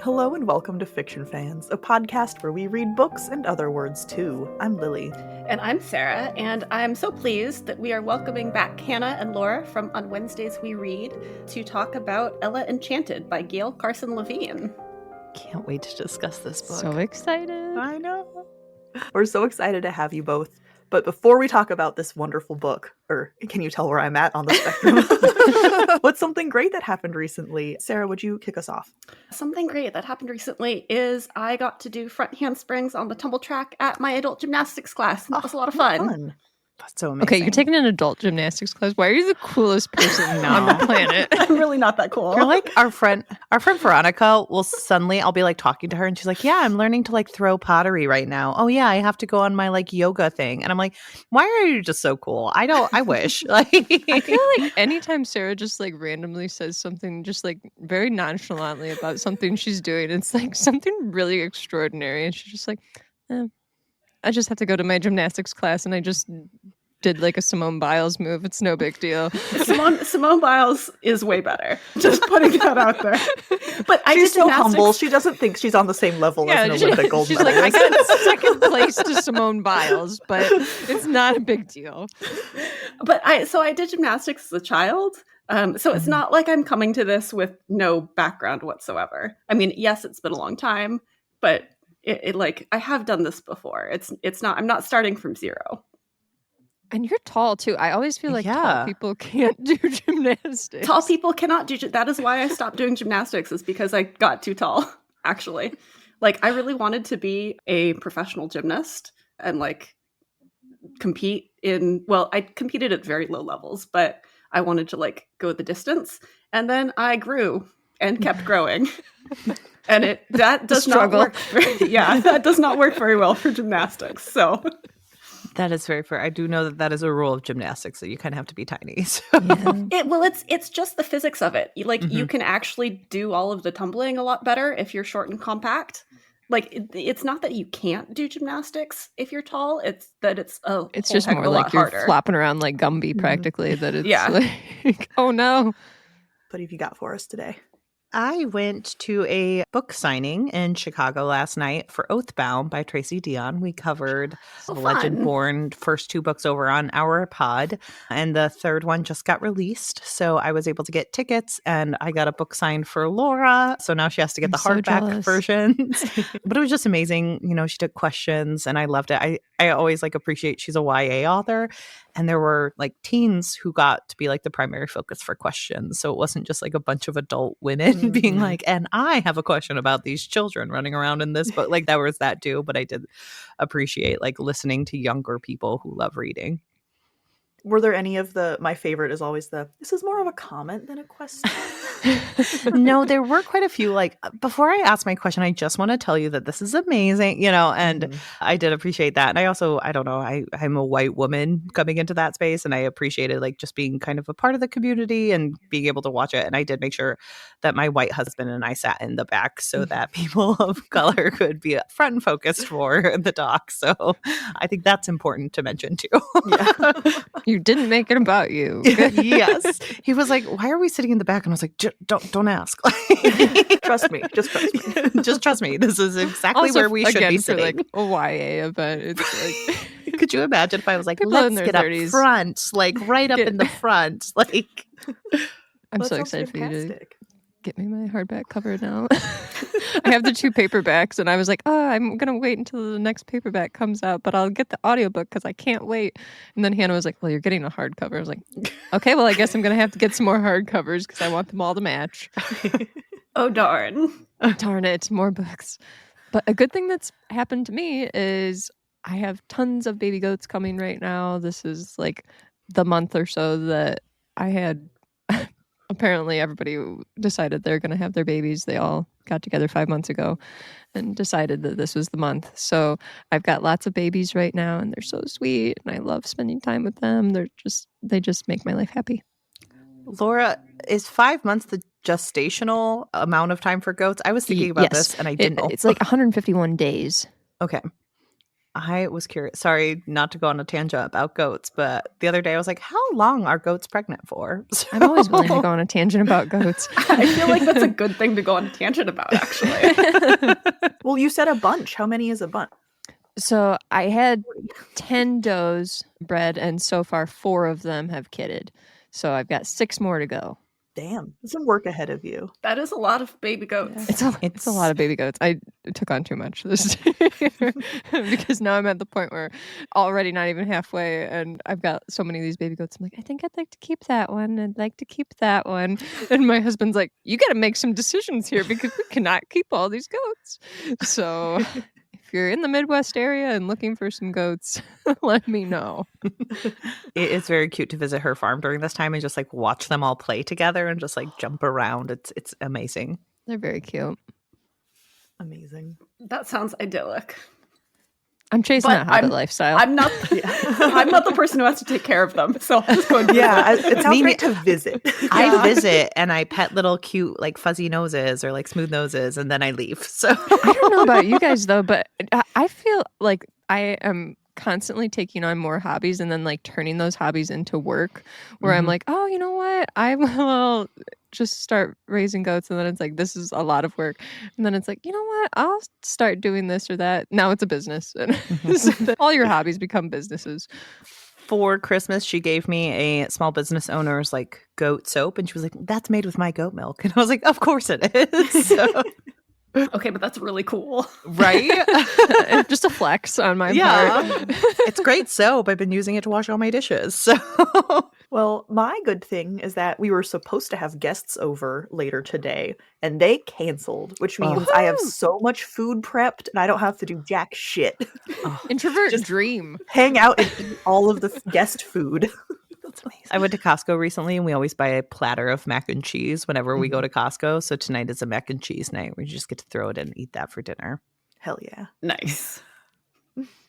Hello and welcome to Fiction Fans, a podcast where we read books and other words too. I'm Lily. And I'm Sarah, and I'm so pleased that we are welcoming back Hannah and Laura from On Wednesdays We Read to talk about Ella Enchanted by Gail, Carson, Levine. Can't wait to discuss this book. So excited. I know. We're so excited to have you both. But before we talk about this wonderful book, or can you tell where I'm at on the spectrum? What's something great that happened recently? Sarah, would you kick us off? Something great that happened recently is I got to do front handsprings on the tumble track at my adult gymnastics class. And that was a lot of fun. That's so amazing. Okay, you're taking an adult gymnastics class. Why are you the coolest person on the planet? I'm really not that cool. You're like our friend Veronica will suddenly, I'll be like talking to her and she's like, yeah, I'm learning to like throw pottery right now. Oh yeah, I have to go on my like yoga thing. And I'm like, why are you just so cool? I wish. Like I feel like anytime Sarah just like randomly says something just like very nonchalantly about something she's doing, it's like something really extraordinary. And she's just like, I just have to go to my gymnastics class and I just did like a Simone Biles move. It's no big deal. Simone Biles is way better. Just putting that out there. But she's so humble. She doesn't think she's on the same level as an Olympic gold she's medalist. Like, I got second place to Simone Biles, but it's not a big deal. But I did gymnastics as a child. So it's not like I'm coming to this with no background whatsoever. I mean, yes, it's been a long time, but it like I have done this before. It's not. I'm not starting from zero. And you're tall too. I always feel like tall people can't do gymnastics. Tall people cannot do. That is why I stopped doing gymnastics. Is because I got too tall. Actually, like I really wanted to be a professional gymnast and like compete in. Well, I competed at very low levels, but I wanted to like go the distance. And then I grew and kept growing. And that does not work. That does not work very well for gymnastics. So that is very fair. I do know that is a rule of gymnastics that you kind of have to be tiny. So. Yeah. It's just the physics of it. You can actually do all of the tumbling a lot better if you're short and compact. Like it's not that you can't do gymnastics if you're tall. It's that it's just more like you're harder. Flopping around like Gumby practically. That it's like, oh no. What have you got for us today? I went to a book signing in Chicago last night for Oathbound by Tracy Deonn. We covered The Legend Born first two books over on our pod, and the third one just got released. So I was able to get tickets, and I got a book signed for Laura. So now she has to get the hardback versions. But it was just amazing. You know, she took questions, and I loved it. I always like appreciate she's a YA author. And there were like teens who got to be like the primary focus for questions. So it wasn't just like a bunch of adult women being like, and I have a question about these children running around in this book. Like there was that too. But I did appreciate like listening to younger people who love reading. Were there any of my favorite is always this is more of a comment than a question? No, there were quite a few. Like before I ask my question, I just want to tell you that this is amazing, you know, and I did appreciate that. And I also, I don't know, I'm a white woman coming into that space, and I appreciated like just being kind of a part of the community and being able to watch it. And I did make sure that my white husband and I sat in the back so that people of color could be front and focused for the doc. So I think that's important to mention too. Yeah. You didn't make it about you. Yes. He was like, why are we sitting in the back? And I was like, don't ask. Trust me. Just trust me. Just trust me. This is exactly also, where we should be sitting. Like a YA event. It's like, could you imagine if I was like, people let's get 30s. up front, like right up in the front. Like, I'm so excited for you to get me my hardback cover now. I have the 2 paperbacks, and I was like, I'm going to wait until the next paperback comes out, but I'll get the audiobook because I can't wait. And then Hannah was like, well, you're getting a hardcover. I was like, okay, well, I guess I'm going to have to get some more hardcovers because I want them all to match. Oh, darn. Darn it, more books. But a good thing that's happened to me is I have tons of baby goats coming right now. This is like the month or so that I had... Apparently, everybody decided they're going to have their babies. They all got together 5 months ago and decided that this was the month. So I've got lots of babies right now, and they're so sweet, and I love spending time with them. They just make my life happy. Laura, is 5 months the gestational amount of time for goats? I was thinking about this, and I didn't know. It's like 151 days. Okay. I was curious. Sorry, not to go on a tangent about goats, but the other day I was like, how long are goats pregnant for? I'm always willing to go on a tangent about goats. I feel like that's a good thing to go on a tangent about, actually. Well, you said a bunch. How many is a bunch? So I had 10 does bred, and so far 4 of them have kidded. So I've got 6 more to go. Damn, some work ahead of you. That is a lot of baby goats. It's a lot of baby goats. I took on too much this year because now I'm at the point where already not even halfway, and I've got so many of these baby goats. I'm like, I think I'd like to keep that one. I'd like to keep that one. And my husband's like, you got to make some decisions here because we cannot keep all these goats. So if you're in the Midwest area and looking for some goats, let me know. It's very cute to visit her farm during this time and just like watch them all play together and just like jump around. It's amazing. They're very cute. Amazing. That sounds idyllic. I'm chasing But that hobbit lifestyle. I'm not. I'm not the person who has to take care of them. So I'll just go and visit. Yeah, it sounds great to visit. I visit and I pet little cute like fuzzy noses or like smooth noses and then I leave. So I don't know about you guys though, but I feel like I am constantly taking on more hobbies and then like turning those hobbies into work where I'm like, oh, you know what? I will just start raising goats. And then it's like, this is a lot of work. And then it's like, you know what? I'll start doing this or that. Now it's a business. And so all your hobbies become businesses. For Christmas, she gave me a small business owner's like goat soap and she was like, that's made with my goat milk. And I was like, of course it is. So. Okay, but that's really cool. Right? Just a flex on my yeah. part. It's great soap. I've been using it to wash all my dishes. So Well, my good thing is that we were supposed to have guests over later today, and they canceled, which means I have so much food prepped, and I don't have to do jack shit. Introvert Just dream. Hang out and eat all of the guest food. that's amazing. I went to Costco recently and we always buy a platter of mac and cheese whenever we go to Costco. So tonight is a mac and cheese night where you just get to throw it in and eat that for dinner. Hell yeah. Nice.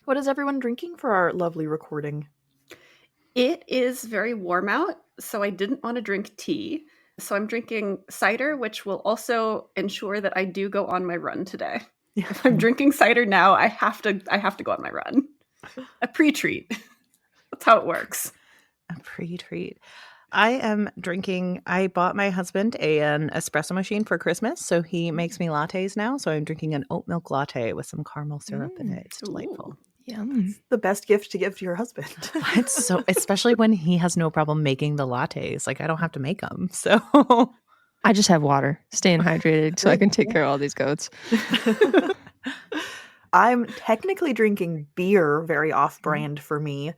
What is everyone drinking for our lovely recording? It is very warm out, so I didn't want to drink tea. So I'm drinking cider, which will also ensure that I do go on my run today. If I'm drinking cider now, I have to go on my run. A pre-treat. That's how it works. A pre-treat. I bought my husband an espresso machine for Christmas, so he makes me lattes now. So I'm drinking an oat milk latte with some caramel syrup in it. It's delightful. Yum. The best gift to give to your husband. It's so, especially when he has no problem making the lattes. Like I don't have to make them. So I just have water, staying hydrated so I can take care of all these goats. I'm technically drinking beer, very off-brand for me,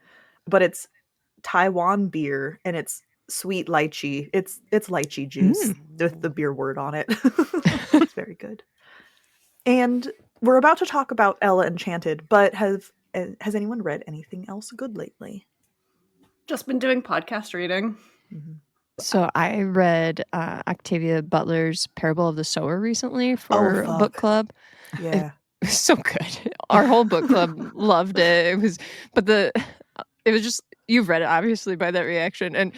but it's Taiwan beer and it's sweet lychee. It's lychee juice with the beer word on it. It's very good. And we're about to talk about Ella Enchanted, but has anyone read anything else good lately? Just been doing podcast reading. So I read Octavia Butler's Parable of the Sower recently for a book club. Yeah. It was so good. Our whole book club loved it. It was just, you've read it obviously by that reaction. And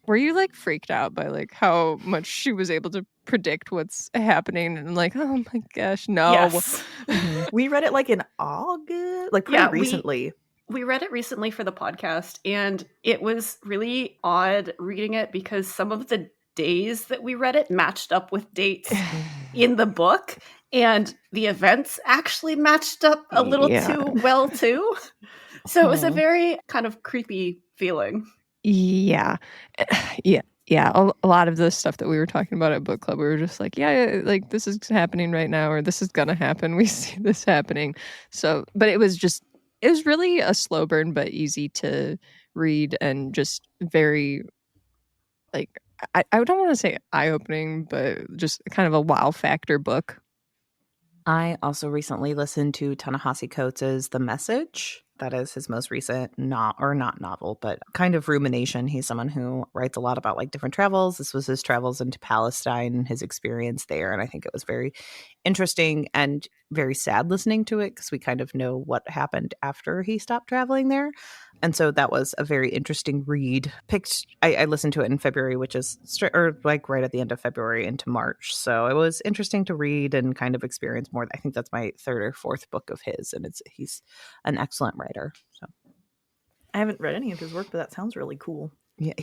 were you like freaked out by like how much she was able to predict what's happening and like, oh my gosh, no. Yes. We read it like in August, like pretty recently. We read it recently for the podcast, and it was really odd reading it because some of the days that we read it matched up with dates in the book, and the events actually matched up a little too well too. So it was a very kind of creepy feeling. Yeah. A lot of the stuff that we were talking about at book club, we were just like, yeah, like this is happening right now, or this is gonna happen. We see this happening. So, but it was really a slow burn, but easy to read and just very, like, I don't want to say eye-opening, but just kind of a wow factor book. I also recently listened to Ta-Nehisi Coates' The Message. That is his most recent not novel, but kind of rumination. He's someone who writes a lot about like different travels. This was his travels into Palestine, his experience there. And I think it was very interesting and very sad listening to it because we kind of know what happened after he stopped traveling there. And so that was a very interesting read. I listened to it in February, which is like right at the end of February into March. So it was interesting to read and kind of experience more. I think that's my third or fourth book of his, and he's an excellent writer. So I haven't read any of his work, but that sounds really cool. Yeah,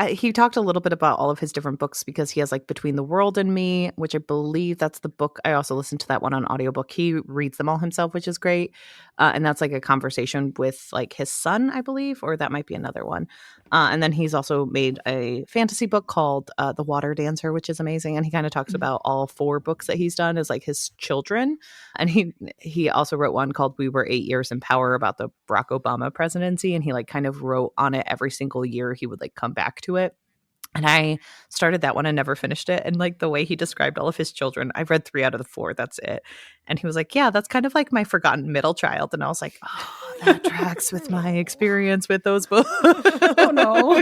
he talked a little bit about all of his different books because he has like Between the World and Me, which I believe that's the book. I also listened to that one on audiobook. He reads them all himself, which is great. And that's like a conversation with like his son, I believe, or that might be another one. And then he's also made a fantasy book called The Water Dancer, which is amazing. And he kind of talks about all 4 books that he's done as like his children. And he also wrote one called We Were 8 Years in Power about the Barack Obama presidency. And he like kind of wrote on it every single year. He would like come back to it. And I started that one and never finished it. And like the way he described all of his children, I've read 3 out of the 4. That's it. And he was like, yeah, that's kind of like my forgotten middle child. And I was like, oh, that tracks with my experience with those books. Oh, no.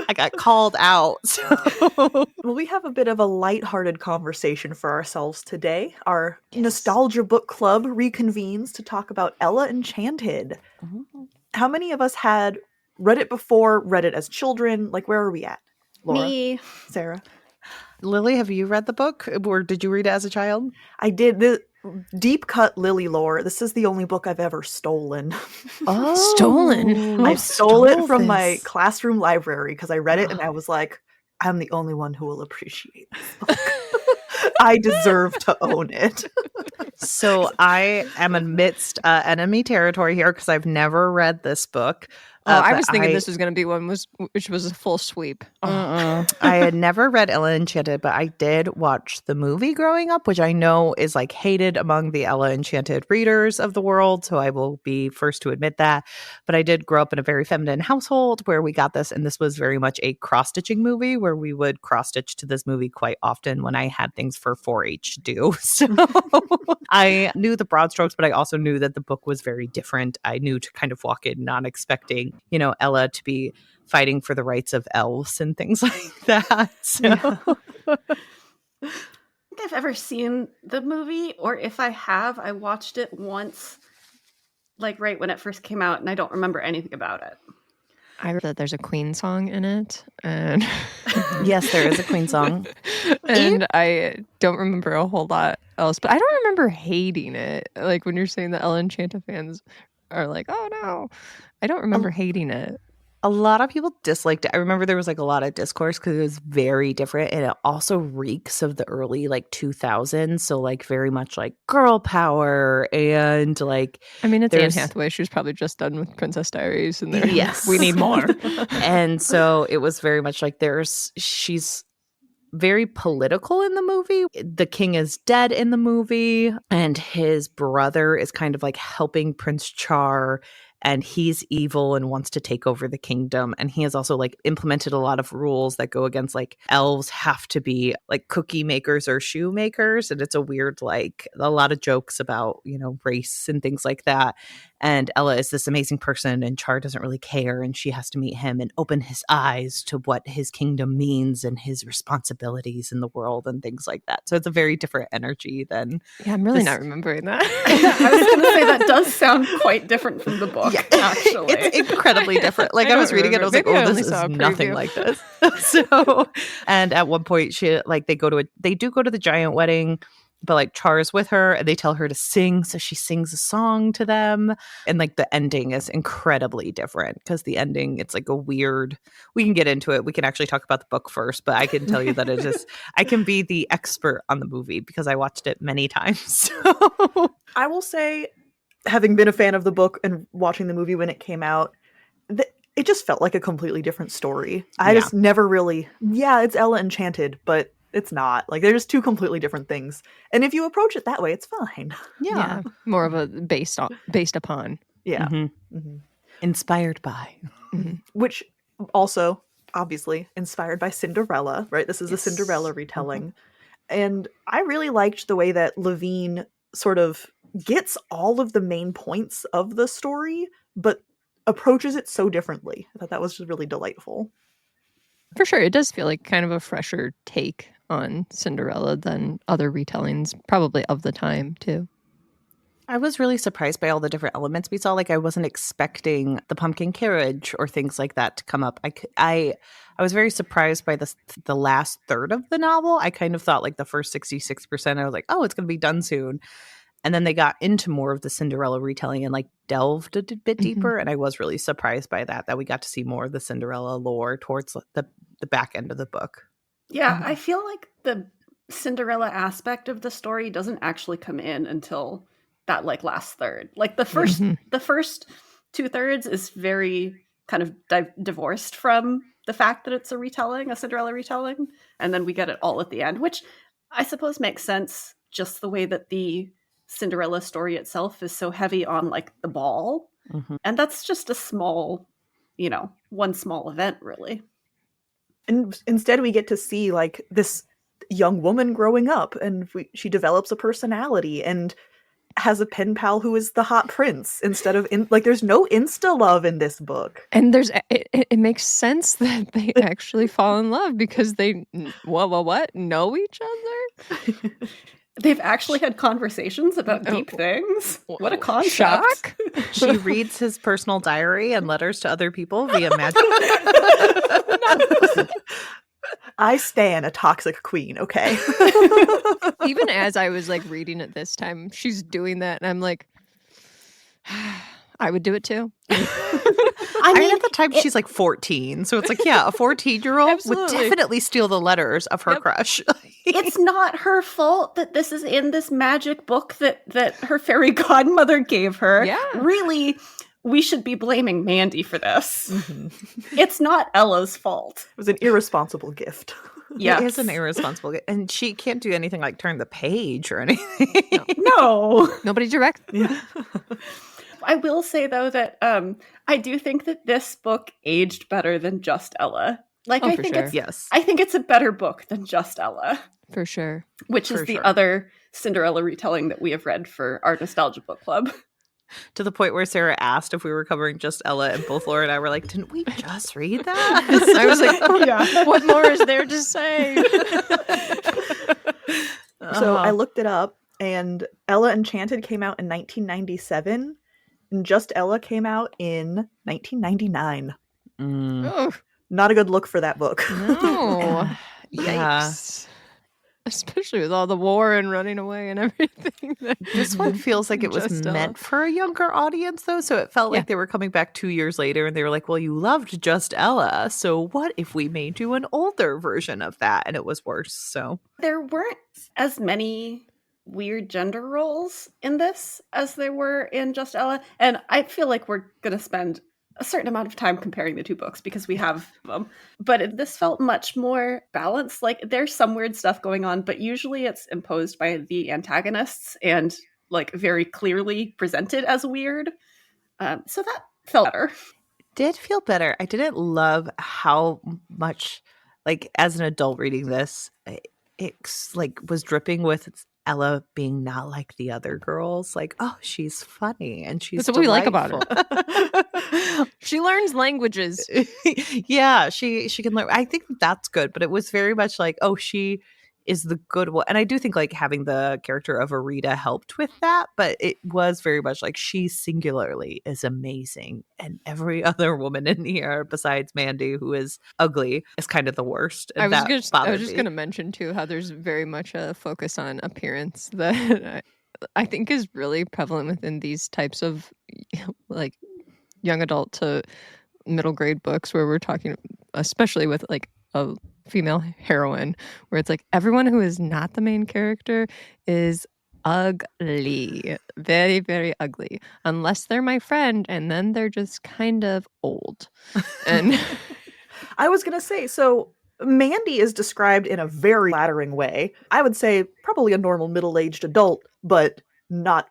I got called out. So. Well, we have a bit of a lighthearted conversation for ourselves today. Our Nostalgia Book Club reconvenes to talk about Ella Enchanted. Mm-hmm. How many of us had read it before, read it as children? Like, where are we at? Laura? Me. Sarah? Lily, have you read the book? Or did you read it as a child? I did. The deep cut Lily lore. This is the only book I've ever stolen. Oh, Stolen? I stole it from this. my classroom library because I read it and I was like, I'm the only one who will appreciate this book. I deserve to own it. So I am amidst enemy territory here because I've never read this book. I was thinking this was going to be one which was a full sweep. I had never read Ella Enchanted, but I did watch the movie growing up, which I know is like hated among the Ella Enchanted readers of the world. So I will be first to admit that. But I did grow up in a very feminine household where we got this. And this was very much a cross-stitching movie where we would cross-stitch to this movie quite often when I had things for 4-H to do. So I knew the broad strokes, but I also knew that the book was very different. I knew to kind of walk in not expecting, you know, Ella to be fighting for the rights of elves and things like that. So. I don't think I've ever seen the movie, or if I have, I watched it once, like right when it first came out, and I don't remember anything about it. I read that there's a Queen song in it, and Yes, there is a Queen song. and I don't remember a whole lot else, but I don't remember hating it. Like when you're saying the Ella Enchanted fans are like, oh no, I don't remember hating it. A lot of people disliked it. I remember there was like a lot of discourse because it was very different, and it also reeks of the early like 2000s. So like very much like girl power and like. I mean, it's Anne Hathaway. She was probably just done with Princess Diaries, and yes, we need more. And so it was very much like she's very political in the movie. The king is dead in the movie, and his brother is kind of like helping Prince Char. And he's evil and wants to take over the kingdom. And he has also like implemented a lot of rules that go against like elves have to be like cookie makers or shoe makers. And it's a weird, like a lot of jokes about, you know, race and things like that. And Ella is this amazing person and Char doesn't really care. And she has to meet him and open his eyes to what his kingdom means and his responsibilities in the world and things like that. So it's a very different energy than. Yeah, I'm really not remembering that. I was going to say that does sound quite different from the book. Yeah, actually. It's incredibly different. Like I was reading it, I was like, oh, this is nothing like this. So, and at one point she like they do go to the giant wedding, but like Char's with her and they tell her to sing. So she sings a song to them. And like the ending is incredibly different because the ending, it's like a weird, we can get into it. We can actually talk about the book first, but I can tell you that it is, I can be the expert on the movie because I watched it many times. So. I will say, having been a fan of the book and watching the movie when it came out, it just felt like a completely different story. I just never really, it's Ella Enchanted, but it's not. Like, they're just two completely different things. And if you approach it that way, it's fine. Yeah. More of a based upon. Yeah. Mm-hmm. Mm-hmm. Inspired by. Mm-hmm. Which also, obviously, inspired by Cinderella, right? This is a Cinderella retelling. Mm-hmm. And I really liked the way that Levine sort of gets all of the main points of the story, but approaches it so differently. I thought that was just really delightful. For sure. It does feel like kind of a fresher take on Cinderella than other retellings, probably of the time, too. I was really surprised by all the different elements we saw. Like, I wasn't expecting the pumpkin carriage or things like that to come up. I was very surprised by the last third of the novel. I kind of thought like the first 66%, I was like, oh, it's going to be done soon. And then they got into more of the Cinderella retelling and like delved a bit deeper. And I was really surprised by that we got to see more of the Cinderella lore towards the back end of the book. Yeah, I feel like the Cinderella aspect of the story doesn't actually come in until that like last third. Like the first 2/3 is very kind of divorced from the fact that it's a Cinderella retelling, and then we get it all at the end, which I suppose makes sense, just the way that the Cinderella story itself is so heavy on like the ball, and that's just a small, one small event really. And instead we get to see like this young woman growing up, and she develops a personality and has a pen pal who is the hot prince instead of there's no insta love in this book. And it makes sense that they actually fall in love because they know each other. They've actually had conversations about deep things. What a concept. Shock. She reads his personal diary and letters to other people via magic. I stan a toxic queen, okay? Even as I was like reading it this time, she's doing that, and I'm like, I would do it too. I mean, at the time she's like 14, so it's like, yeah, a 14-year-old would definitely steal the letters of her crush. It's not her fault that this is in this magic book that her fairy godmother gave her. Yeah. Really, we should be blaming Mandy for this. It's not Ella's fault. It was an irresponsible gift. Yes. It is an irresponsible gift. And she can't do anything like turn the page or anything. No. Nobody direct. Yeah. I will say, though, that I do think that this book aged better than Just Ella. Like, Oh, I for think sure. Yes. I think it's a better book than Just Ella, For sure. which is the other Cinderella retelling that we have read for our Nostalgia Book Club. To the point where Sarah asked if we were covering Just Ella, and both Laura and I were like, didn't we just read that? I was like, Oh, yeah. what more is there to say? So I looked it up, and Ella Enchanted came out in 1997, and Just Ella came out in 1999. Oh, Not a good look for that book. no. Yeah. Yikes. Especially with all the war and running away and everything. This one feels like it was Just Ella. meant for a younger audience, though. So it felt like they were coming back 2 years later and they were like, well, you loved Just Ella. So what if we made you an older version of that? And it was worse. So There weren't as many weird gender roles in this as there were in Just Ella. And I feel like we're going to spend a certain amount of time comparing the two books because we have them. But this felt much more balanced. Like, there's some weird stuff going on, but usually it's imposed by the antagonists and like very clearly presented as weird. So that felt better. did feel better. I didn't love how much, like, as an adult reading this, it like was dripping with Ella being not like the other girls. Like, oh, she's funny and she's That's what we like about her. delightful. She learns languages. Yeah, she can learn. I think that's good, but it was very much like, oh, she is the good one. And I do think like having the character of Arita helped with that, but it was very much like she singularly is amazing. And every other woman in here besides Mandy, who is ugly, is kind of the worst. And I was just going to mention too how there's very much a focus on appearance that I think is really prevalent within these types of like young adult to middle grade books where we're talking, especially with like a female heroine, where it's like everyone who is not the main character is ugly, very, very ugly, unless they're my friend, and then they're just kind of old. And I was going to say, so Mandy is described in a very flattering way. I would say probably a normal middle-aged adult, but not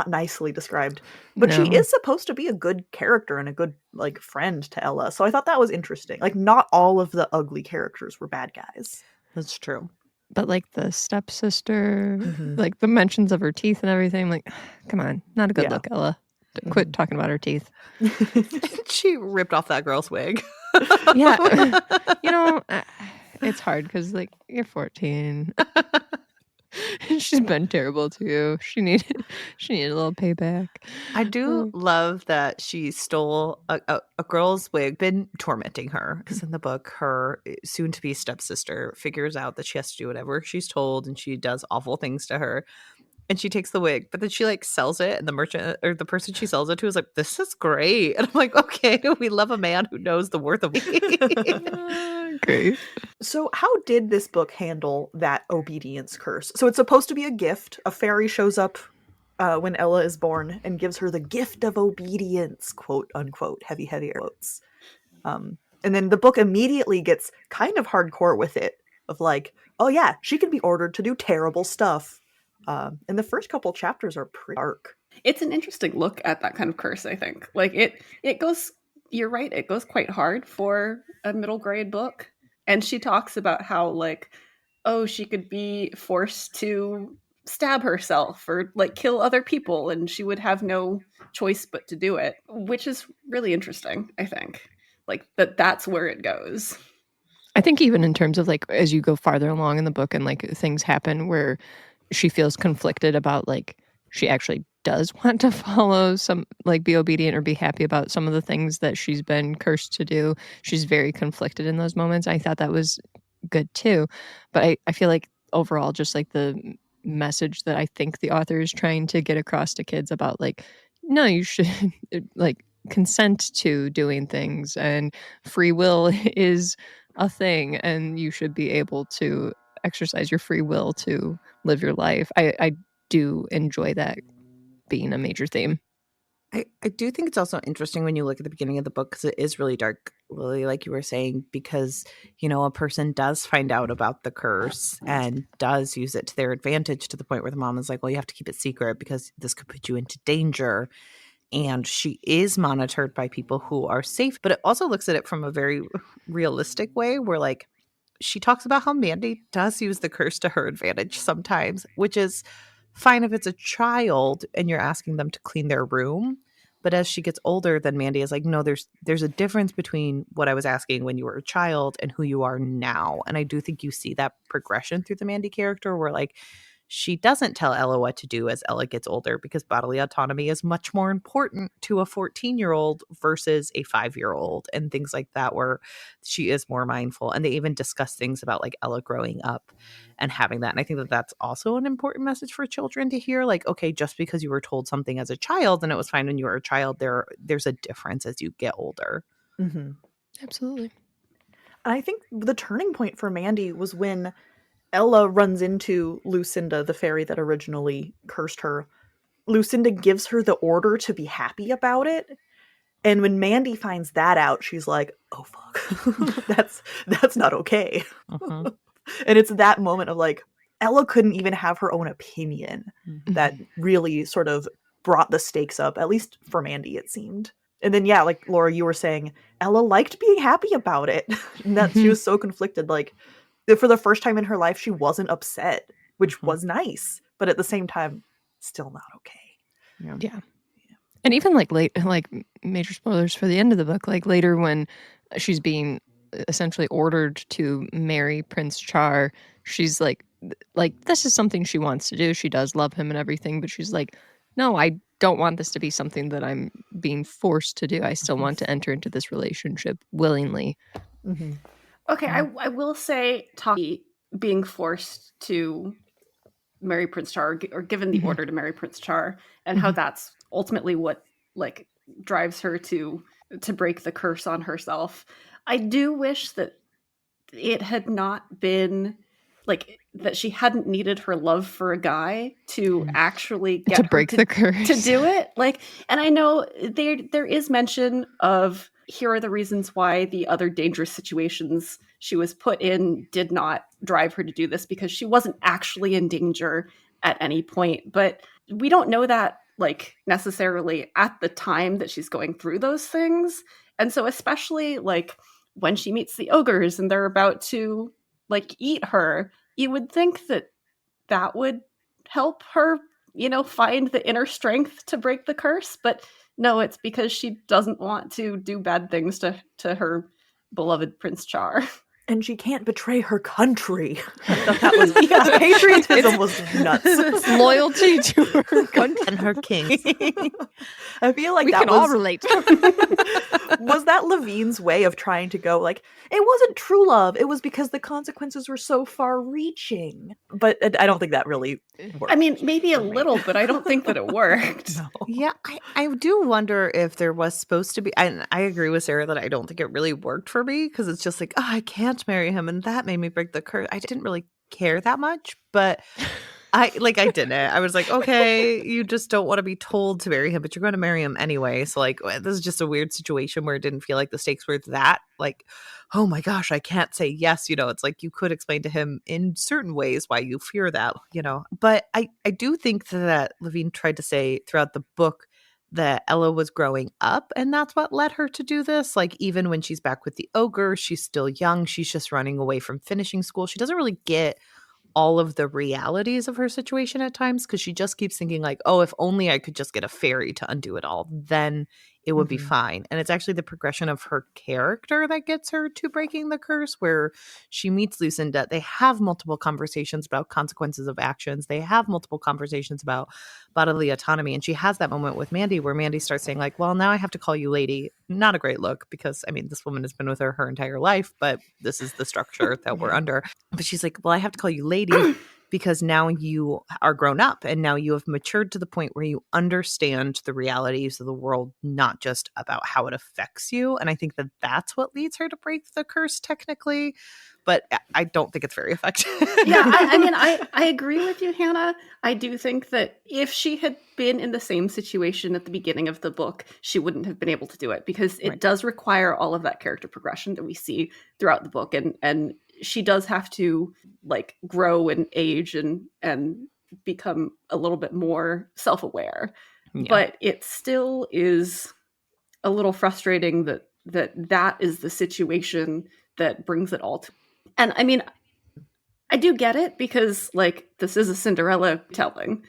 nicely described. But No. she is supposed to be a good character and a good like friend to Ella. So I thought that was interesting. Like, not all of the ugly characters were bad guys. That's true. but like the stepsister, Mhm. like the mentions of her teeth and everything, like, come on, not a good Yeah. look, Ella. Quit talking about her teeth. She ripped off that girl's wig. Yeah. You know, it's hard because like you're 14. She's been terrible to you. She needed a little payback. I do love that she stole a girl's wig, been tormenting her, because in the book, her soon-to-be stepsister figures out that she has to do whatever she's told, and she does awful things to her. And she takes the wig, but then she like sells it, and the merchant or the person she sells it to is like, "This is great." And I'm like, "Okay, we love a man who knows the worth of wig." Great. So how did this book handle that obedience curse? So it's supposed to be a gift. A fairy shows up when Ella is born and gives her the gift of obedience, quote unquote, heavy air quotes. And then the book immediately gets kind of hardcore with it, of like, oh yeah, she can be ordered to do terrible stuff. And the first couple chapters are pretty dark. It's an interesting look at that kind of curse, I think. Like it goes, you're right, it goes quite hard for a middle grade book. And she talks about how like, oh, she could be forced to stab herself or like kill other people and she would have no choice but to do it, which is really interesting, I think. Like that's where it goes. I think even in terms of like, as you go farther along in the book and like things happen where she feels conflicted about like she actually does want to follow some like be obedient or be happy about some of the things that she's been cursed to do. She's very conflicted in those moments. I thought that was good too. But I feel like overall just like the message that I think the author is trying to get across to kids about like, no, you should like consent to doing things and free will is a thing and you should be able to exercise your free will to live your life. I do enjoy that being a major theme. I do think it's also interesting when you look at the beginning of the book because it is really dark, really, like you were saying, because, you know, a person does find out about the curse and does use it to their advantage to the point where the mom is like, well, you have to keep it secret because this could put you into danger. And she is monitored by people who are safe. But it also looks at it from a very realistic way where, like, she talks about how Mandy does use the curse to her advantage sometimes, which is fine if it's a child and you're asking them to clean their room. But as she gets older, then Mandy is like, no, there's a difference between what I was asking when you were a child and who you are now. And I do think you see that progression through the Mandy character where like she doesn't tell Ella what to do as Ella gets older because bodily autonomy is much more important to a 14-year-old versus a 5-year-old and things like that, where she is more mindful. And they even discuss things about like Ella growing up and having that. And I think that that's also an important message for children to hear. Like, okay, just because you were told something as a child and it was fine when you were a child, there's a difference as you get older. Mm-hmm. Absolutely. And I think the turning point for Mandy was when Ella runs into Lucinda, the fairy that originally cursed her. Lucinda gives her the order to be happy about it. And when Mandy finds that out, she's like, oh, fuck. that's not okay. Uh-huh. And it's that moment of like, Ella couldn't even have her own opinion that really sort of brought the stakes up, at least for Mandy, it seemed. And then, yeah, like Laura, you were saying, Ella liked being happy about it. And that she was so conflicted. Like, for the first time in her life, she wasn't upset, which was nice. But at the same time, still not okay. Yeah. And even like major spoilers for the end of the book, like later when she's being essentially ordered to marry Prince Char, she's like this is something she wants to do. She does love him and everything, but she's like, no, I don't want this to be something that I'm being forced to do. I still want to enter into this relationship willingly. Mm-hmm. Okay, I will say Taki being forced to marry Prince Char or given the order to marry Prince Char and how that's ultimately what like drives her to break the curse on herself. I do wish that it had not been like that she hadn't needed her love for a guy to actually get to break the curse to do it. Like, and I know there is mention of here are the reasons why the other dangerous situations she was put in did not drive her to do this, because she wasn't actually in danger at any point. But we don't know that like necessarily at the time that she's going through those things. And so especially like when she meets the ogres and they're about to like eat her, you would think that that would help her, you know, find the inner strength to break the curse. But no, it's because she doesn't want to do bad things to her beloved Prince Char. And she can't betray her country. I thought that was patriotism was nuts. It's loyalty to her country and her king. I feel like we that can all relate. was that Levine's way of trying to go like, it wasn't true love. It was because the consequences were so far reaching. But I don't think that really worked. I mean, maybe a little, but I don't think that it worked. No. Yeah, I do wonder if there was supposed to be, and I agree with Sarah that I don't think it really worked for me, because it's just like, oh, I can't marry him, and that made me break the curse. I didn't really care that much, but I didn't. I was like, okay, you just don't want to be told to marry him, but you're going to marry him anyway. So like, this is just a weird situation where it didn't feel like the stakes were that like, oh my gosh, I can't say yes. It's like you could explain to him in certain ways why you fear that, But I do think that Levine tried to say throughout the book that Ella was growing up, and that's what led her to do this. Like, even when she's back with the ogre, she's still young. She's just running away from finishing school. She doesn't really get all of the realities of her situation at times, because she just keeps thinking like, oh, if only I could just get a fairy to undo it all, then it would be fine. And it's actually the progression of her character that gets her to breaking the curse, where she meets Lucinda. They have multiple conversations about consequences of actions. They have multiple conversations about bodily autonomy. And she has that moment with Mandy where Mandy starts saying like, well, now I have to call you lady. Not a great look, because I mean, this woman has been with her entire life, but this is the structure that we're under. But she's like, well, I have to call you lady because now you are grown up and now you have matured to the point where you understand the realities of the world, not just about how it affects you. And I think that that's what leads her to break the curse technically, but I don't think it's very effective. Yeah, I mean, I agree with you, Hannah. I do think that if she had been in the same situation at the beginning of the book, she wouldn't have been able to do it, because it does require all of that character progression that we see throughout the book. And she does have to like grow and age and become a little bit more self-aware. Yeah. But it still is a little frustrating that is the situation that brings it all to. And I mean, I do get it, because like this is a Cinderella telling.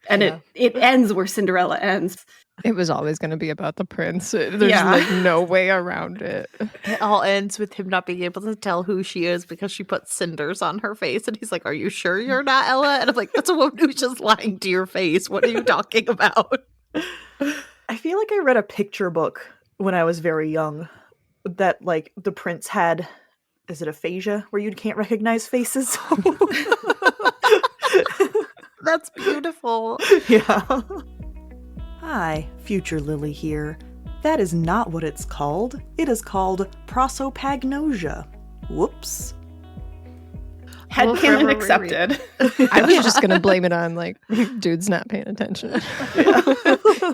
And it ends where Cinderella ends. It was always going to be about the prince. There's like no way around it. It all ends with him not being able to tell who she is because she put cinders on her face. And he's like, are you sure you're not Ella? And I'm like, that's a woman who's just lying to your face. What are you talking about? I feel like I read a picture book when I was very young that like the prince had, is it aphasia, where you can't recognize faces? That's beautiful. Yeah. Hi, future Lily here. That is not what it's called. It is called prosopagnosia. Whoops. Headcanon accepted. I was just going to blame it on, like, dude's not paying attention.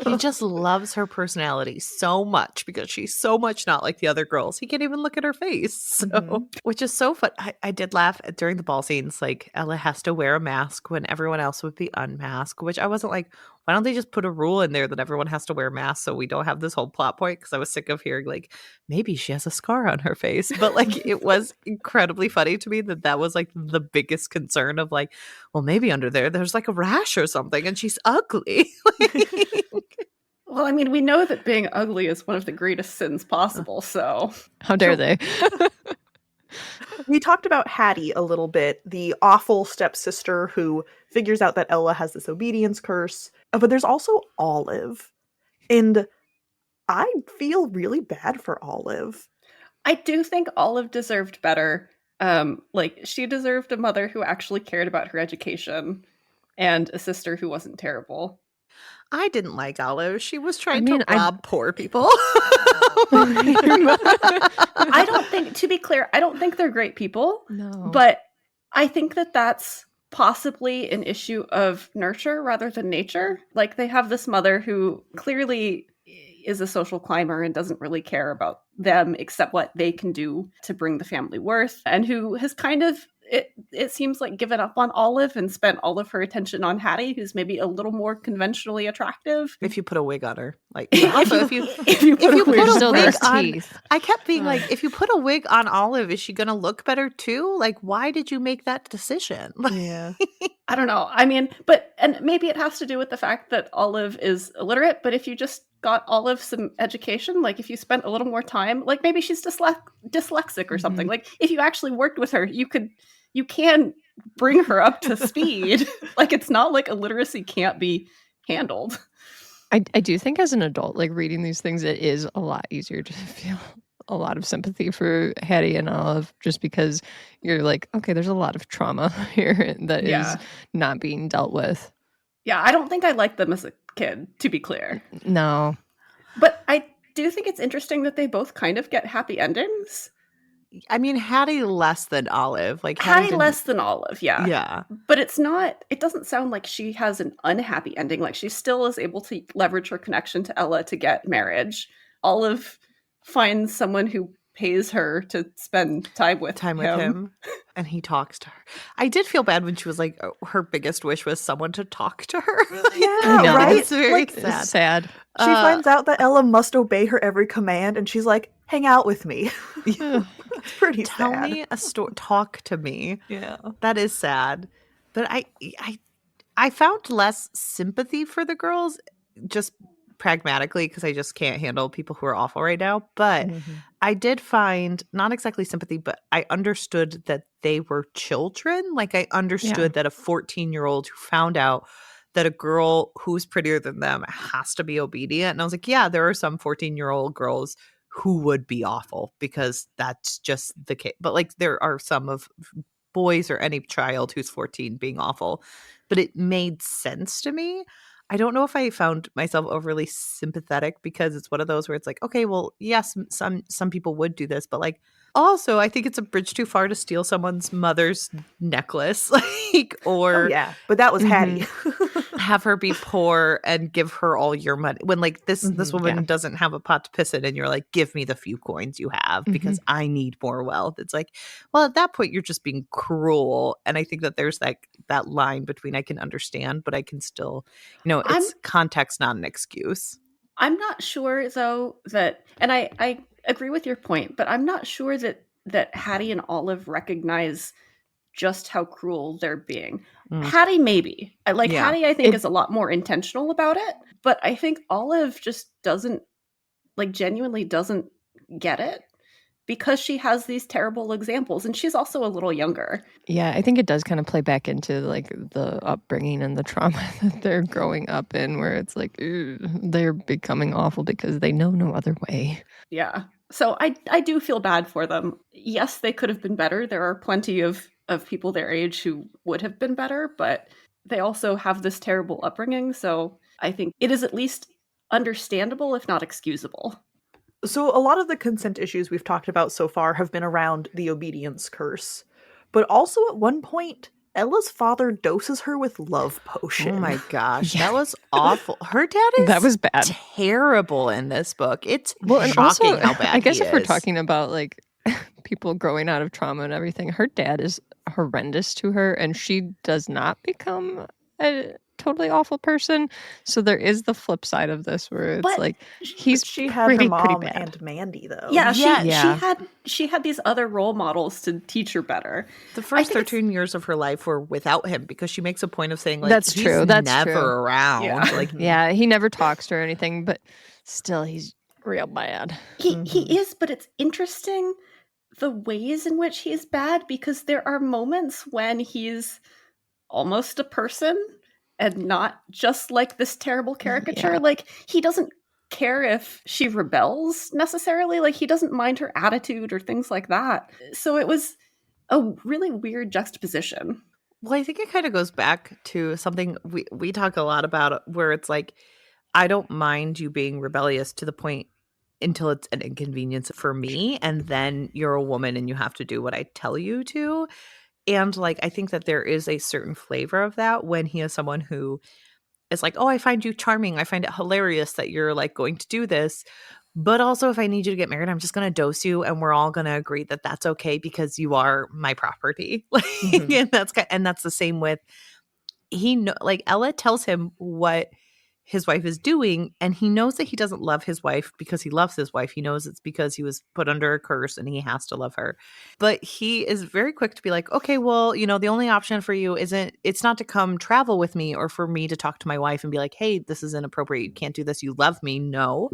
He just loves her personality so much because she's so much not like the other girls. He can't even look at her face. So, which is so fun. I did laugh during the ball scenes. Like, Ella has to wear a mask when everyone else would be unmasked, which I wasn't like, why don't they just put a rule in there that everyone has to wear masks so we don't have this whole plot point? Because I was sick of hearing like, maybe she has a scar on her face. But like, it was incredibly funny to me that was like the biggest concern of like, well, maybe under there's like a rash or something and she's ugly. Well, I mean, we know that being ugly is one of the greatest sins possible, so. How dare they? We talked about Hattie a little bit, the awful stepsister who figures out that Ella has this obedience curse. But there's also Olive. And I feel really bad for Olive. I do think Olive deserved better. Like, she deserved a mother who actually cared about her education and a sister who wasn't terrible. I didn't like Olive. She was trying to rob poor people. I don't think, to be clear, I don't think they're great people. No. But I think that that's possibly an issue of nurture rather than nature. Like, they have this mother who clearly is a social climber and doesn't really care about them except what they can do to bring the family worth, and who has kind of, it seems like, given up on Olive and spent all of her attention on Hattie, who's maybe a little more conventionally attractive. If you put a wig on her, like, if you put a wig on, teeth. I kept being like, if you put a wig on Olive, is she gonna look better too? Like, why did you make that decision? Yeah. I don't know. I mean, and maybe it has to do with the fact that Olive is illiterate, but if you just got Olive some education, like if you spent a little more time, like maybe she's dyslexic or something. Like if you actually worked with her, you can bring her up to speed. Like it's not like illiteracy can't be handled. I do think as an adult, like reading these things, it is a lot easier to feel a lot of sympathy for Hattie and Olive, just because you're like, okay, there's a lot of trauma here that is not being dealt with. Yeah, I don't think I liked them as a kid, to be clear. No. But I do think it's interesting that they both kind of get happy endings. I mean, Hattie less than Olive. Like Hattie less than Olive, yeah. Yeah. But it doesn't sound like she has an unhappy ending. Like she still is able to leverage her connection to Ella to get marriage. Olive finds someone who pays her to spend time with him. And he talks to her. I did feel bad when she was like, her biggest wish was someone to talk to her. Yeah, right? It's very Like, sad. She finds out that Ella must obey her every command, and she's like, hang out with me. It's pretty Tell sad. me a story. Talk to me. Yeah. That is sad. But I found less sympathy for the girls, just pragmatically, because I just can't handle people who are awful right now. But I did find not exactly sympathy, but I understood that they were children. Like I understood that a 14-year-old who found out that a girl who's prettier than them has to be obedient. And I was like, yeah, there are some 14-year-old girls who would be awful because that's just the case. But like there are some of boys or any child who's 14 being awful. But it made sense to me. I don't know if I found myself overly sympathetic because it's one of those where it's like, okay, well, yes, some people would do this, but like also I think it's a bridge too far to steal someone's mother's necklace, like, or but that was Hattie. have her be poor and give her all your money when like this woman doesn't have a pot to piss in, and you're like, give me the few coins you have because I need more wealth. It's like, well, at that point you're just being cruel. And I think that there's like that line between I can understand, but I can still, it's context, not an excuse. I'm not sure though that, and I agree with your point, but I'm not sure that Hattie and Olive recognize just how cruel they're being. Hattie maybe. Hattie I think is a lot more intentional about it, but I think Olive just genuinely doesn't get it because she has these terrible examples, and she's also a little younger. Yeah, I think it does kind of play back into like the upbringing and the trauma that they're growing up in, where it's like they're becoming awful because they know no other way. Yeah. So I do feel bad for them. Yes, they could have been better. There are plenty of people their age who would have been better, but they also have this terrible upbringing. So I think it is at least understandable, if not excusable. So a lot of the consent issues we've talked about so far have been around the obedience curse. But also at one point, Ella's father doses her with love potion. Oh my gosh, that was awful. Her dad is that was bad. Terrible in this book. It's and shocking also, how bad I guess he if we're is. talking about like people growing out of trauma and everything, her dad is horrendous to her, and she does not become a totally awful person. So there is the flip side of this where it's like she had her mom and Mandy though. She had these other role models to teach her better. The first 13 years of her life were without him because she makes a point of saying like that's he's true. That's never true. around. Yeah. Like he never talks to her or anything, but still he's real bad. He is, but it's interesting the ways in which he's bad because there are moments when he's almost a person and not just like this terrible caricature. Like he doesn't care if she rebels necessarily. Like he doesn't mind her attitude or things like that. So it was a really weird juxtaposition. Well, I think it kind of goes back to something we talk a lot about where it's like, I don't mind you being rebellious to the point until it's an inconvenience for me. And then you're a woman and you have to do what I tell you to. And like, I think that there is a certain flavor of that when he is someone who is like, oh, I find you charming. I find it hilarious that you're like going to do this. But also if I need you to get married, I'm just going to dose you and we're all going to agree that that's okay because you are my property. And that's the same with Ella tells him what his wife is doing, and he knows that he doesn't love his wife because he loves his wife. He knows it's because he was put under a curse and he has to love her. But he is very quick to be like, okay, well, the only option for you it's not to come travel with me or for me to talk to my wife and be like, hey, this is inappropriate. You can't do this. You love me. No.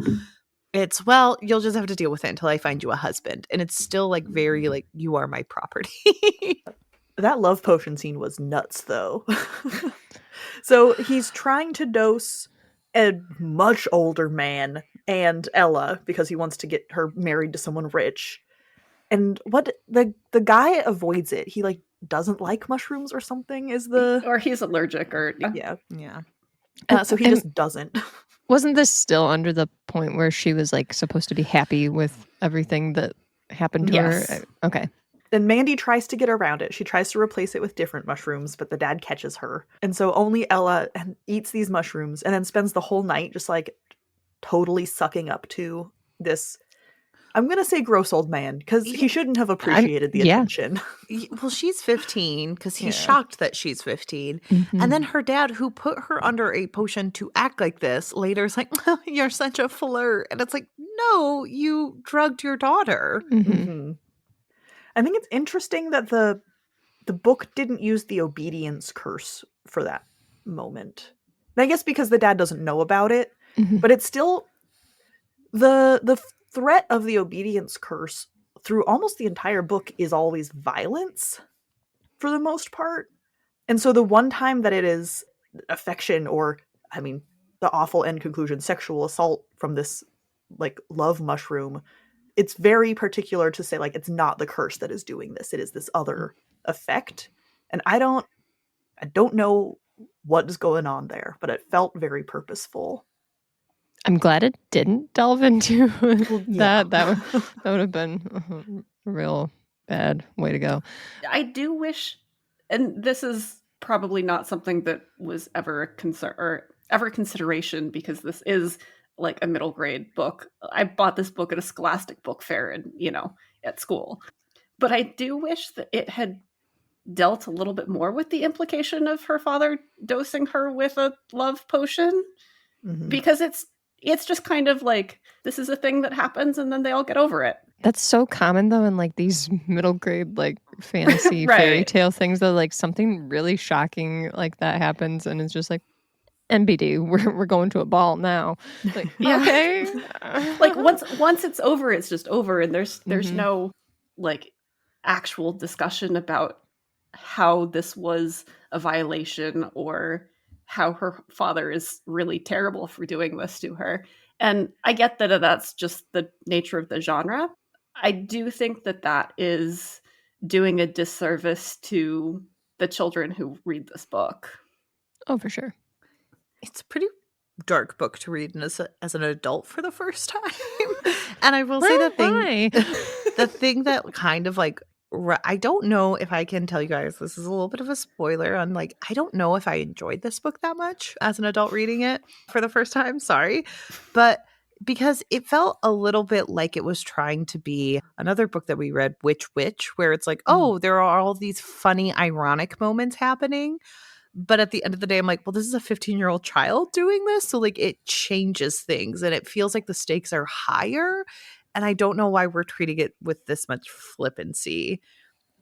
It's, well, you'll just have to deal with it until I find you a husband. And it's still like very like, you are my property. That love potion scene was nuts, though. So he's trying to dose a much older man and Ella because he wants to get her married to someone rich. And what the guy avoids it. He like doesn't like mushrooms or something or he's allergic or yeah. So he And just doesn't. wasn't this still under the point where she was like supposed to be happy with everything that happened to Yes. her? Okay. And Mandy tries to get around it. She tries to replace it with different mushrooms, but the dad catches her. And so only Ella eats these mushrooms and then spends the whole night just like totally sucking up to this, I'm going to say gross old man, because he shouldn't have appreciated the attention. Well, she's 15 because he's Yeah. shocked that she's 15. Mhm. And then her dad, who put her under a potion to act like this, later is like, you're such a flirt. And it's like, no, you drugged your daughter. Mhm. Mhm. I think it's interesting that the book didn't use the obedience curse for that moment. And I guess because the dad doesn't know about it, Mhm. but it's still the threat of the obedience curse through almost the entire book is always violence for the most part. And so the one time that it is affection or, I mean, the awful end conclusion, sexual assault from this like love mushroom, it's very particular to say like it's not the curse that is doing this. It is this other effect. And I don't know what is going on there, but it felt very purposeful. I'm glad it didn't delve into yeah. that. That would have been a real bad way to go. I do wish, and this is probably not something that was ever a concern or ever consideration because this is like a middle grade book. I bought this book at a Scholastic book fair and, at school. But I do wish that it had dealt a little bit more with the implication of her father dosing her with a love potion. Mhm. Because it's just kind of like, this is a thing that happens and then they all get over it. That's so common though in like these middle grade like fantasy Right. fairy tale things though, like something really shocking like that happens and it's just like NBD, we're going to a ball now. Like, Yeah. okay. Like once it's over, it's just over and there's Mhm. no like actual discussion about how this was a violation or how her father is really terrible for doing this to her. And I get that that's just the nature of the genre. I do think that is doing a disservice to the children who read this book. Oh, for sure. It's a pretty dark book to read as an adult for the first time. And I will say the thing that kind of like, I don't know if I can tell you guys, this is a little bit of a spoiler on like, I don't know if I enjoyed this book that much as an adult reading it for the first time. Sorry. But because it felt a little bit like it was trying to be another book that we read, Witch, where it's like, oh, there are all these funny, ironic moments happening. But at the end of the day, I'm like, well, this is a 15-year-old child doing this. So like it changes things and it feels like the stakes are higher. And I don't know why we're treating it with this much flippancy.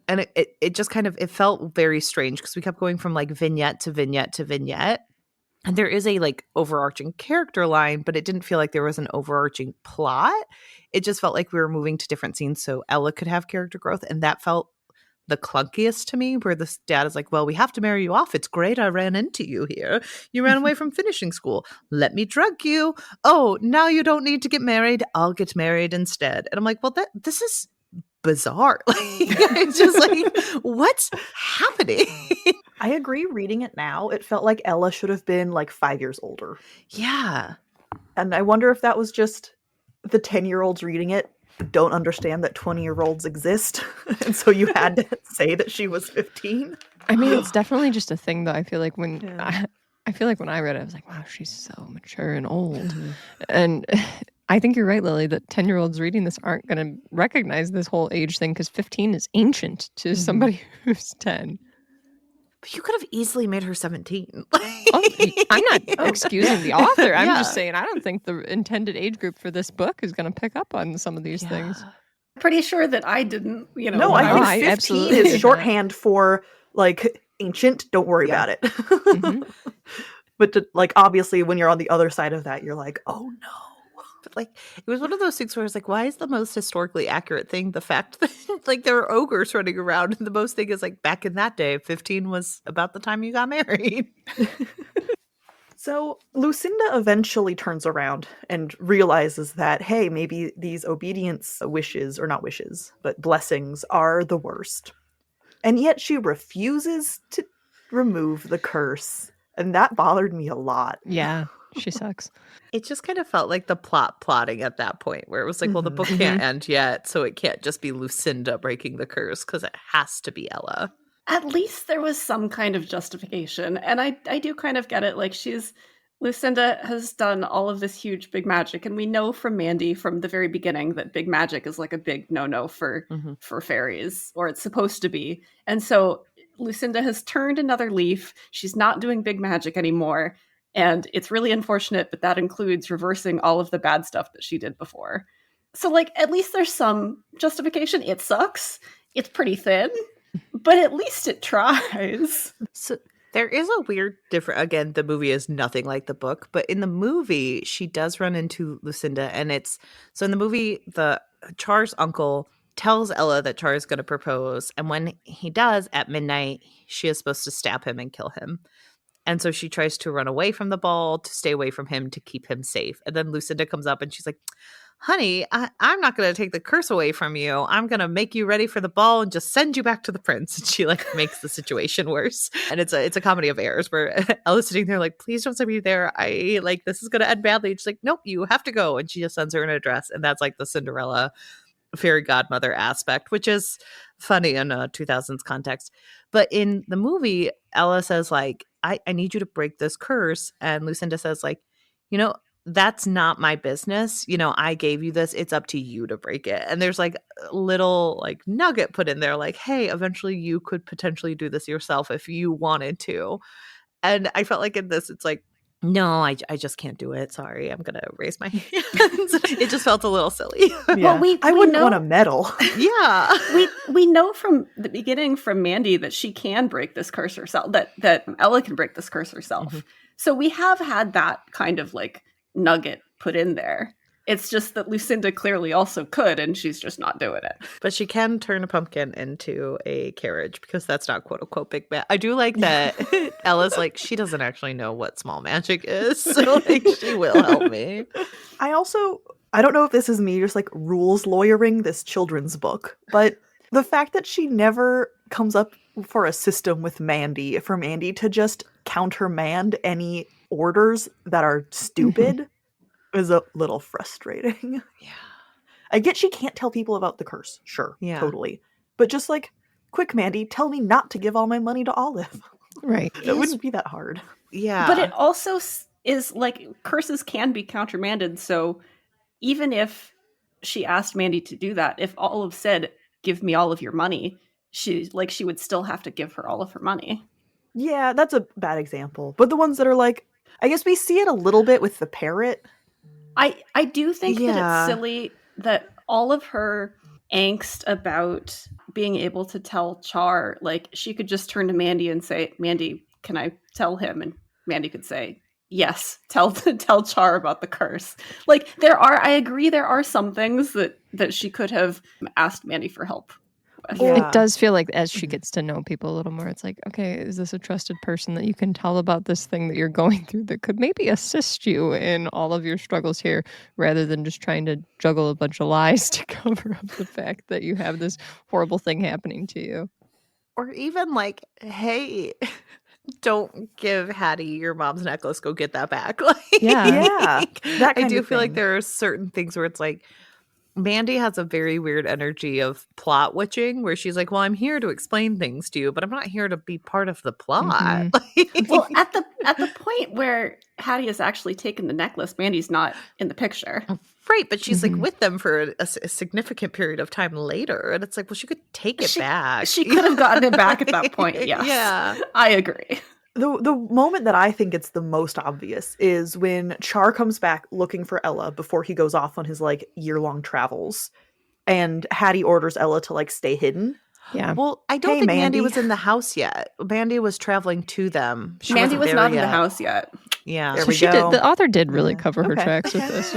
And it just kind of, it felt very strange because we kept going from like vignette to vignette to vignette. And there is a like overarching character line, but it didn't feel like there was an overarching plot. It just felt like we were moving to different scenes so Ella could have character growth. And that felt the clunkiest to me, where the dad is like, well, we have to marry you off. It's great I ran into you here. You ran away from finishing school. Let me drug you. Oh, now you don't need to get married. I'll get married instead. And I'm like, well, this is bizarre. Like, it's just like, what's happening? I agree. Reading it now, it felt like Ella should have been like 5 years older. Yeah. And I wonder if that was just the 10-year-olds reading it don't understand that 20-year-olds exist. And so you had to say that she was 15. I mean, it's definitely just a thing though. I feel like when Yeah. I feel like when I read it, I was like, wow, she's so mature and old. And I think you're right, Lily, that 10-year-olds reading this aren't going to recognize this whole age thing because 15 is ancient to somebody who's 10. But you could have easily made her 17. I'm not excusing the author. I'm Yeah. just saying I don't think the intended age group for this book is going to pick up on some of these things. Pretty sure that I didn't, No, when I I think was- 15 absolutely is did shorthand for like ancient. Don't worry Yeah. about it. Mhm. But like obviously, when you're on the other side of that, you're like, oh no. But like, it was one of those things where it's like, why is the most historically accurate thing the fact that like there are ogres running around, and the most thing is like back in that day, 15 was about the time you got married. So Lucinda eventually turns around and realizes that, hey, maybe these obedience wishes, or not wishes, but blessings are the worst. And yet she refuses to remove the curse. And that bothered me a lot. Yeah, she sucks. It just kind of felt like the plotting at that point, where it was like, well, the book can't end yet, so it can't just be Lucinda breaking the curse because it has to be Ella. At least there was some kind of justification. And I do kind of get it. Like, Lucinda has done all of this huge big magic. And we know from Mandy from the very beginning that big magic is like a big no-no for fairies, or it's supposed to be. And so Lucinda has turned another leaf. She's not doing big magic anymore. And it's really unfortunate, but that includes reversing all of the bad stuff that she did before. So, like, at least there's some justification. It sucks. It's pretty thin, but at least it tries. So there is a weird different. Again, the movie is nothing like the book, but in the movie, she does run into Lucinda, and it's so in the movie, the Char's uncle tells Ella that Char is going to propose, and when he does at midnight, she is supposed to stab him and kill him. And so she tries to run away from the ball to stay away from him to keep him safe. And then Lucinda comes up and she's like, honey, I'm not going to take the curse away from you. I'm going to make you ready for the ball and just send you back to the prince. And she like makes the situation worse. And it's a comedy of errors where Ella's sitting there like, please don't send me there. I like, this is going to end badly. And she's like, nope, you have to go. And she just sends her in a dress. And that's like the Cinderella fairy godmother aspect, which is funny in a 2000s context. But in the movie, Ella says like, I need you to break this curse. And Lucinda says like, that's not my business. I gave you this. It's up to you to break it. And there's like a little like nugget put in there like, hey, eventually you could potentially do this yourself if you wanted to. And I felt like in this, it's like, no, I just can't do it. Sorry, I'm going to raise my hands. It just felt a little silly. Yeah. Well, I wouldn't want to meddle. Yeah. we know from the beginning from Mandy that she can break this curse herself, that Ella can break this curse herself. Mm-hmm. So we have had that kind of like nugget put in there. It's just that Lucinda clearly also could, and she's just not doing it. But she can turn a pumpkin into a carriage because that's not quote unquote big magic. I do like that Ella's like, she doesn't actually know what small magic is. So like, she will help me. I don't know if this is me just like rules lawyering this children's book, but the fact that she never comes up for a system with Mandy, for Mandy to just countermand any orders that are stupid is a little frustrating. Yeah. I get she can't tell people about the curse. Sure. Yeah. Totally. But just like, quick, Mandy, tell me not to give all my money to Olive. Right. It wouldn't be that hard. Yeah. But it also is like curses can be countermanded. So even if she asked Mandy to do that, if Olive said, give me all of your money, she would still have to give her all of her money. Yeah, that's a bad example. But the ones that are like, I guess we see it a little bit with the parrot. I do think that Yeah. it's silly that all of her angst about being able to tell Char, like, she could just turn to Mandy and say, Mandy, can I tell him? And Mandy could say, yes, tell Char about the curse. Like, I agree there are some things that she could have asked Mandy for help with. Yeah. It does feel like as she gets to know people a little more, it's like, okay, is this a trusted person that you can tell about this thing that you're going through that could maybe assist you in all of your struggles here, rather than just trying to juggle a bunch of lies to cover up the fact that you have this horrible thing happening to you. Or even like, hey, don't give Hattie your mom's necklace. Go get that back. Like, Yeah. Yeah, that I kind do of feel like thing. there are certain things where it's like, Mandy has a very weird energy of plot witching where she's like, well, I'm here to explain things to you, but I'm not here to be part of the plot. Well, at the point where Hattie has actually taken the necklace, Mandy's not in the picture. Right, but she's like with them for a significant period of time later. And it's like, well, she could take it back. She could have gotten it back at that point, yes. Yeah. I agree. The moment that I think it's the most obvious is when Char comes back looking for Ella before he goes off on his like year-long travels, and Hattie orders Ella to like stay hidden. Yeah. Well, I don't think Mandy Mandy was in the house yet. Mandy was traveling to them. Mandy was not in the house yet. Yeah. There So we she go. did. The author did really Yeah. cover her Okay. tracks with this.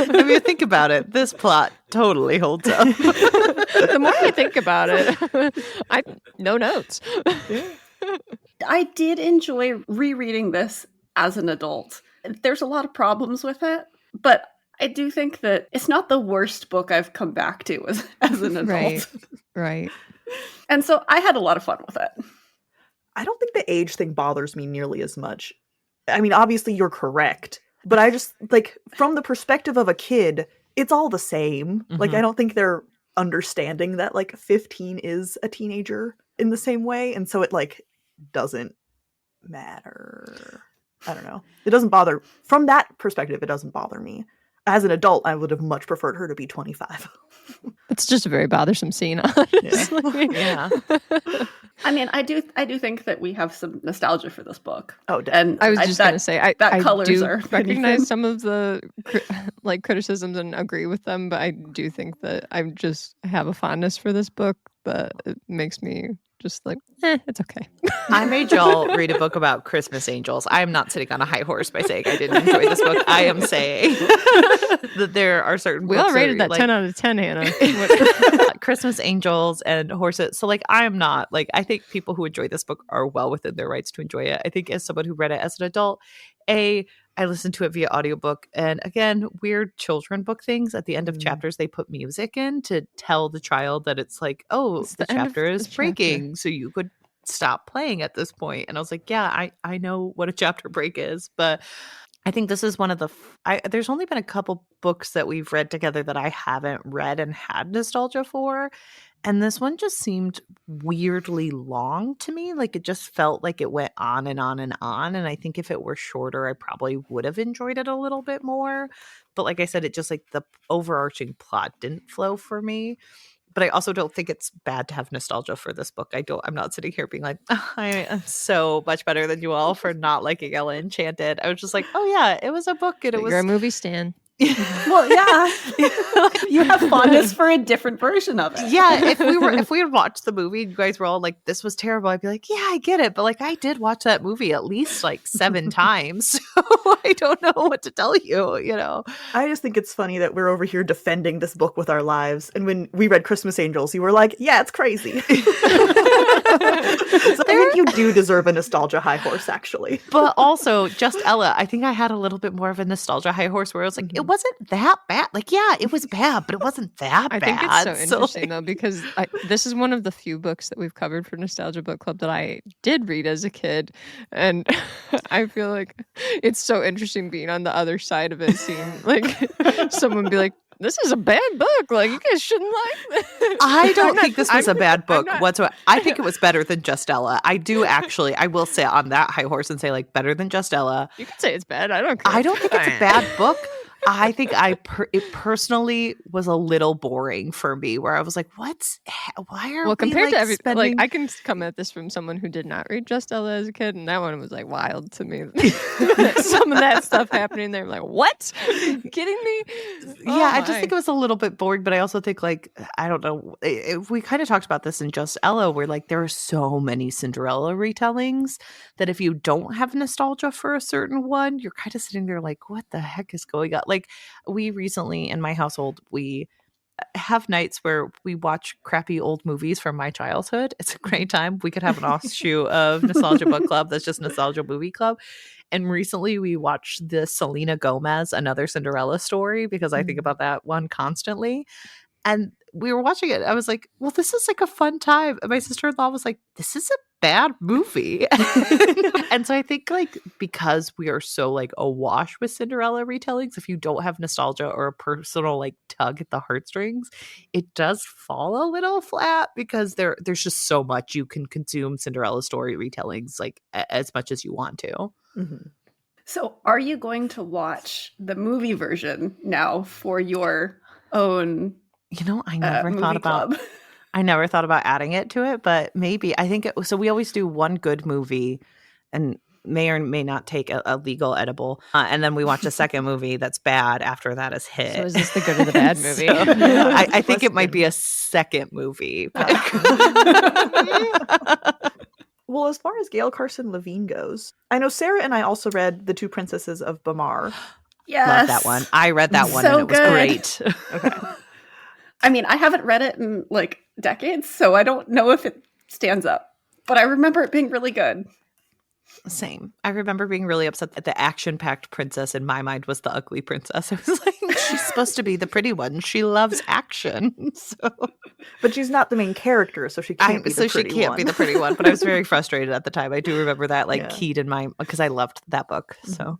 I mean, think about it. This plot totally holds up. The more I think about it, no notes. I did enjoy rereading this as an adult. There's a lot of problems with it, but I do think that it's not the worst book I've come back to as an adult. Right. And so I had a lot of fun with it. I don't think the age thing bothers me nearly as much. I mean, obviously you're correct, but I just like from the perspective of a kid, it's all the same. Like I don't think they're understanding that like 15 is a teenager in the same way, and so it like doesn't matter. I don't know. It doesn't bother from that perspective. It doesn't bother me. As an adult, I would have much preferred her to be 25. It's just a very bothersome scene, honestly. Yeah. I mean, I do think that we have some nostalgia for this book. Oh, And I was just going to say, I colors do are recognize anything. some of the criticisms and agree with them, but I do think that I just have a fondness for this book that it makes me just like, it's okay. I made y'all read a book about Christmas angels. I am not sitting on a high horse by saying I didn't enjoy this book. I am saying that there are certain We books all rated that like, 10 out of 10, Hannah. Christmas angels and horses. So like I am not like I think people who enjoy this book are well within their rights to enjoy it. I think as someone who read it as an adult, I listened to it via audiobook, and again, weird children book things. At the end of chapters, they put music in to tell the child that it's like, oh, It's the the end of chapter is the breaking, so you could stop playing at this point. And I was like, yeah, I know what a chapter break is, but I think this is one of the there's only been a couple books that we've read together that I haven't read and had nostalgia for. And this one just seemed weirdly long to me. Like it just felt like it went on and on and on. And I think if it were shorter, I probably would have enjoyed it a little bit more. But like I said, it just like the overarching plot didn't flow for me. But I also don't think it's bad to have nostalgia for this book. I'm not sitting here being like, I am so much better than you all for not liking Ella Enchanted. I was just like, oh yeah, it was a book and it was You're a movie stan. Well, yeah. You have fondness for a different version of it. Yeah, if we had watched the movie, you guys were all like, "This was terrible," I'd be like, "Yeah, I get it," but like, I did watch that movie at least like 7 times, so I don't know what to tell you. You know, I just think it's funny that we're over here defending this book with our lives, and when we read Christmas Angels, you were like, "Yeah, it's crazy." So I think you do deserve a nostalgia high horse, actually. but also just Ella. I think I had a little bit more of a nostalgia high horse where I was like, it wasn't that bad. Like, yeah, it was bad, but it wasn't that bad. I think it's so So, interesting like, though, because this is one of the few books that we've covered for Nostalgia Book Club that I did read as a kid, and I feel like it's so interesting being on the other side of it, seeing like someone be like, "This is a bad book. Like you guys shouldn't like this." I don't think this was a bad book not- whatsoever. I think it was better than Just Ella. I do actually. I will sit on that high horse and say like better than Just Ella. You can say it's bad. I don't care. I don't think it's a bad book. I think it personally was a little boring for me, where I was like, why are Well, we compared like to every spending... like, I can come at this from someone who did not read Just Ella as a kid, and that one was like wild to me. Some of that stuff happening there, I'm like, what? Are you kidding me? Yeah, I just think it was a little bit boring, but I also think like, I don't know, we kind of talked about this in Just Ella, where like there are so many Cinderella retellings that if you don't have nostalgia for a certain one, you're kind of sitting there like, what the heck is going on? Like we recently in my household, we have nights where we watch crappy old movies from my childhood. It's a great time. We could have an offshoot of Nostalgia Book Club that's just Nostalgia Movie Club. And recently we watched the Selena Gomez Another Cinderella Story because I think about that one constantly. And we were watching it. I was like, well, this is like a fun time. And my sister-in-law was like, this is a bad movie. And so I think like because we are so like awash with Cinderella retellings, if you don't have nostalgia or a personal like tug at the heartstrings, it does fall a little flat because there's just so much you can consume Cinderella story retellings like as much as you want to. Mm-hmm. So are you going to watch the movie version now for your own You know, I never thought about club? I never thought about adding it to it, but maybe. I think so we always do one good movie and may or may not take a legal edible. And then we watch a second movie that's bad after that is hit. So is this the good or the bad movie? So, I think it might be a second movie. Well, as far as Gail, Carson, Levine goes, I know Sarah and I also read The Two Princesses of Bamar. Yes. Love that one. I read that one So and it was good. great. Okay. I mean, I haven't read it in like decades, so I don't know if it stands up. But I remember it being really good. Same. I remember being really upset that the action-packed princess in my mind was the ugly princess. I was like, she's supposed to be the pretty one. She loves action. So, But she's not the main character, so she can't be the pretty one. she can't be the pretty one. But I was very frustrated at the time. I do remember that like Yeah. keyed in my because I loved that book. So,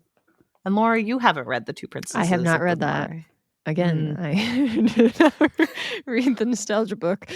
and Laura, you haven't read The Two Princesses. I have not of read that. Bamar. Again, I did not read the nostalgia book.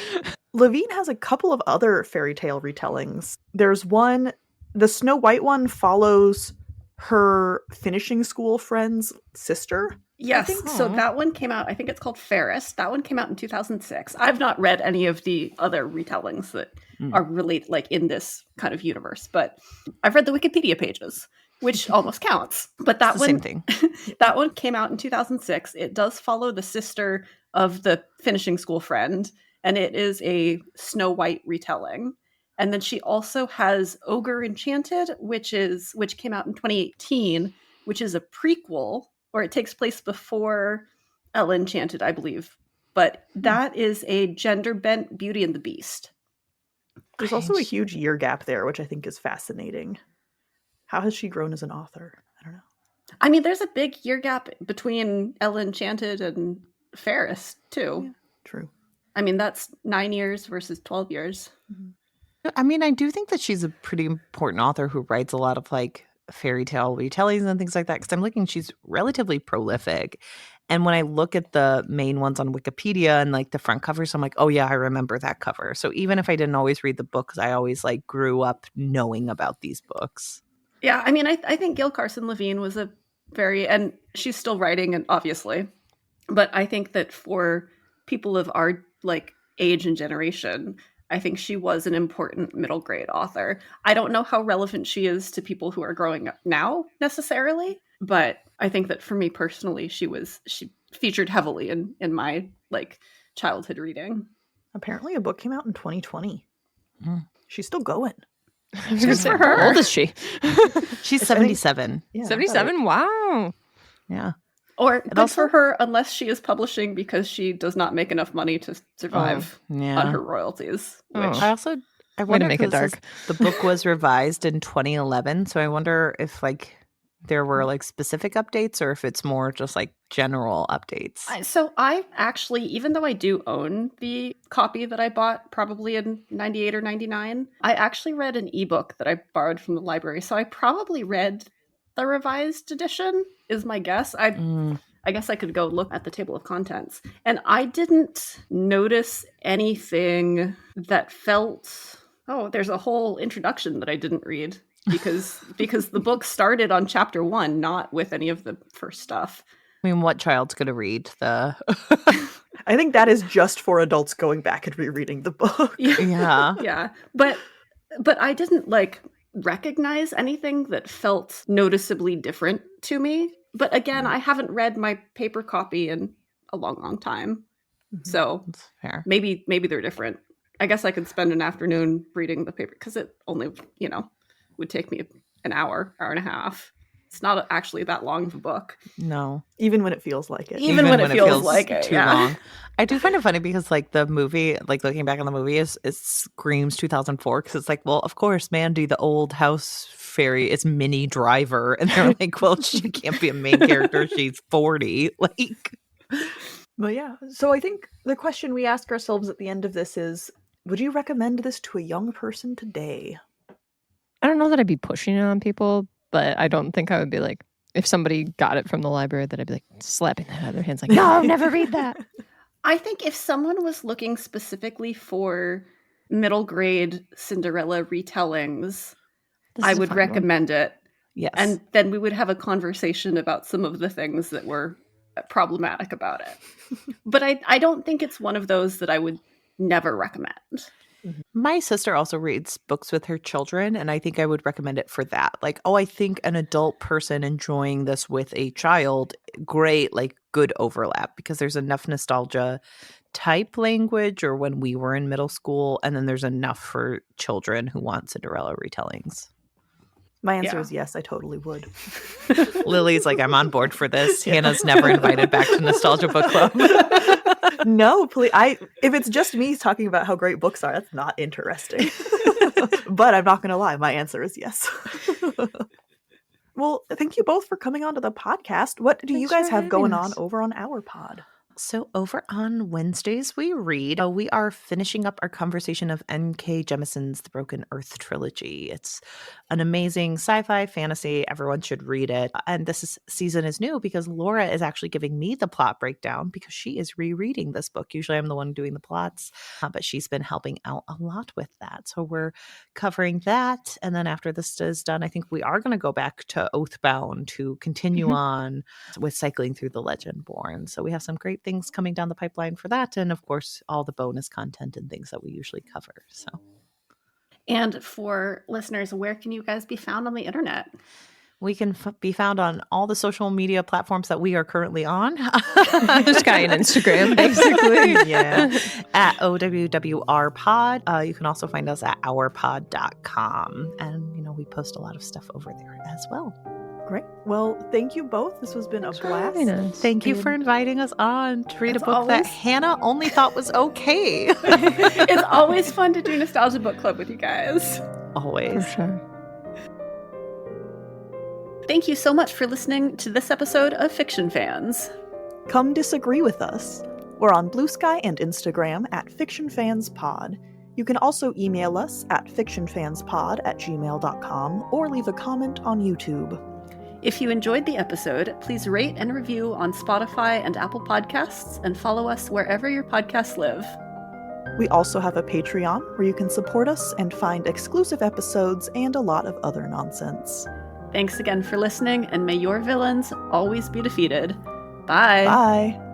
Levine has a couple of other fairy tale retellings. There's one, the Snow White one follows her finishing school friend's sister. Yes. think So so. that one came out, I think it's called Ferris. That one came out in 2006. I've not read any of the other retellings that are related, like in this kind of universe, but I've read the Wikipedia pages, which almost counts. But that It's the one, same thing. that one came out in 2006. It does follow the sister of the finishing school friend, and it is a Snow White retelling. And then she also has OWWR Enchanted, which came out in 2018, which is a prequel, or it takes place before Ella Enchanted, I believe. But that is a gender-bent Beauty and the Beast. There's also a huge year gap there, which I think is fascinating. How has she grown as an author? I don't know. I mean, there's a big year gap between Ella Enchanted and Ferris, too. Yeah. True. I mean, that's 9 years versus 12 years. I mean, I do think that she's a pretty important author who writes a lot of like fairy tale retellings and things like that. Because I'm looking, she's relatively prolific. And when I look at the main ones on Wikipedia and like the front covers, I'm like, oh yeah, I remember that cover. So even if I didn't always read the books, I always like grew up knowing about these books. Yeah, I mean, I think Gail Carson Levine was a very, and she's still writing, and obviously, but I think that for people of our like age and generation, I think she was an important middle grade author. I don't know how relevant she is to people who are growing up now necessarily, but I think that for me personally, she featured heavily in my like childhood reading. Apparently a book came out in 2020. Mm. She's still going. I was gonna say, for her. how old is she? She's I think- 77. Yeah, 77? Wow. Yeah. Or good also- for her, unless she is publishing because she does not make enough money to survive Yeah. on her royalties. Which Oh. I Way to wonder make it 'cause dark. the book was revised in 2011, so I wonder if like there were like specific updates or if it's more just like general updates. So I actually, even though I do own the copy that I bought probably in 98 or 99, I actually read an ebook that I borrowed from the library. So I probably read the revised edition, is my guess. I guess I could go look at the table of contents. And I didn't notice anything that felt, oh, there's a whole introduction that I didn't read because the book started on chapter 1, not with any of the first stuff. I mean, what child's going to read the... I think that is just for adults going back and rereading the book. Yeah. Yeah. But I didn't like recognize anything that felt noticeably different to me. But again, I haven't read my paper copy in a long time. So That's fair. maybe they're different. I guess I could spend an afternoon reading the paper because it only, would take me an hour and a half. It's not actually that long of a book. No. Even when it feels like it. Even when it feels like it, too yeah. long. I do find it funny because like the movie, like looking back on the movie, it screams 2004 because it's like, well, of course, Mandy, the old house fairy, is Minnie Driver, and they're like, well, she can't be a main character. She's 40. Like, But yeah, so I think the question we ask ourselves at the end of this is, would you recommend this to a young person today? I don't know that I'd be pushing it on people, but I don't think I would be like, if somebody got it from the library, that I'd be like slapping that out of their hands like, no, never read that. I think if someone was looking specifically for middle grade Cinderella retellings, I would recommend it. Yes. And then we would have a conversation about some of the things that were problematic about it. But I don't think it's one of those that I would never recommend. My sister also reads books with her children, and I think I would recommend it for that. Like, oh, I think an adult person enjoying this with a child, great, like good overlap, because there's enough nostalgia type language or when we were in middle school, and then there's enough for children who want Cinderella retellings. My answer is yes, I totally would. Lily's like, I'm on board for this. Yeah. Hannah's never invited back to Nostalgia Book Club. No, please. If it's just me talking about how great books are, that's not interesting. But I'm not going to lie. My answer is yes. Well, thank you both for coming onto the podcast. What do you guys have going on over on our pod? So over on Wednesdays, we read. We are finishing up our conversation of N.K. Jemison's The Broken Earth trilogy. It's an amazing sci-fi fantasy. Everyone should read it. And this season is new because Laura is actually giving me the plot breakdown because she is rereading this book. Usually I'm the one doing the plots, but she's been helping out a lot with that. So we're covering that. And then after this is done, I think we are going to go back to Oathbound to continue on with cycling through the Legendborn. So we have some great things coming down the pipeline for that, and of course all the bonus content and things that we usually cover. So, and for listeners, where can you guys be found on the internet? We can be found on all the social media platforms that we are currently on. This guy on Instagram, basically. Yeah. At OWWR pod. You can also find us at ourpod.com, and we post a lot of stuff over there as well. Great. Well, thank you both. This has been a blast. Thank you for inviting us on to read a book that Hannah only thought was okay. It's always fun to do Nostalgia Book Club with you guys. Always. For sure. Thank you so much for listening to this episode of Fiction Fans. Come disagree with us. We're on Blue Sky and Instagram at FictionFansPod. You can also email us at fictionfanspod@gmail.com or leave a comment on YouTube. If you enjoyed the episode, please rate and review on Spotify and Apple Podcasts, and follow us wherever your podcasts live. We also have a Patreon where you can support us and find exclusive episodes and a lot of other nonsense. Thanks again for listening, and may your villains always be defeated. Bye. Bye.